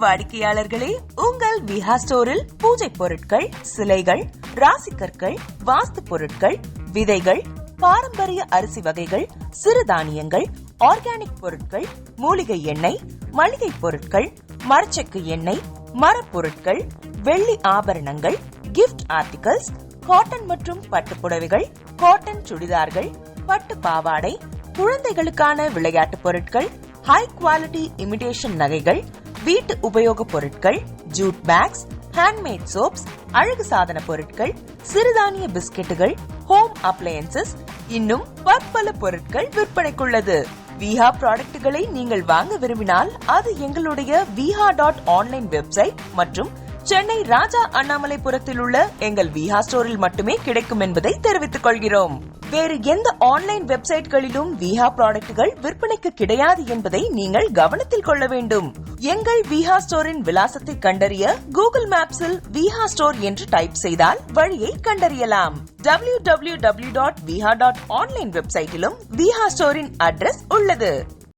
வாடிக்கையாளர்களே, உங்கள் விஹா ஸ்டோரில் பூஜை பொருட்கள், சிலைகள், ராசிக்கற்கள், வாஸ்து பொருட்கள், விதைகள், பாரம்பரிய அரிசி வகைகள், சிறுதானியங்கள், ஆர்கானிக் பொருட்கள், மூலிகை எண்ணெய், மளிகை பொருட்கள், மரச்செக்கு எண்ணெய், மரப்பொருட்கள், வெள்ளி ஆபரணங்கள், கிஃப்ட் ஆர்டிகல்ஸ், காட்டன் மற்றும் பட்டு புடவைகள், காட்டன் சுடிதார்கள், பட்டு பாவாடை, குழந்தைகளுக்கான விளையாட்டு பொருட்கள், ஹை குவாலிட்டி இமிடேஷன் நகைகள், வீட்டு உபயோக பொருட்கள், ஜூட் பேக்ஸ், ஹேண்ட்மேட் சோப்ஸ், அழகு சாதன பொருட்கள், சிறுதானிய பிஸ்கெட்டுகள், ஹோம் அப்ளையன்சஸ், இன்னும் பற்பல பொருட்கள் விற்பனைக்குள்ளது. விஹா ப்ராடக்ட்களை நீங்கள் வாங்க விரும்பினால் அது எங்களுடைய viha.online வெப்சைட் மற்றும் சென்னை ராஜா அண்ணாமலைபுரத்தில் உள்ள எங்கள் விஹா ஸ்டோரில் மட்டுமே கிடைக்கும் என்பதை தெரிவித்துக் கொள்கிறோம். வேறு எந்த ஆன்லைன் வெப்சைட்களிலும் விஹா ப்ராடக்ட்கள் விற்பனைக்கு கிடையாது என்பதை நீங்கள் கவனத்தில் கொள்ள வேண்டும். எங்கள் விஹா ஸ்டோரின் விலாசத்தை கண்டறிய கூகுள் மேப்ஸில் விஹா ஸ்டோர் என்று டைப் செய்தால் வழியை கண்டறியலாம். www.viha.online வெப்சைட்டிலும் விஹா ஸ்டோரின் அட்ரஸ் உள்ளது.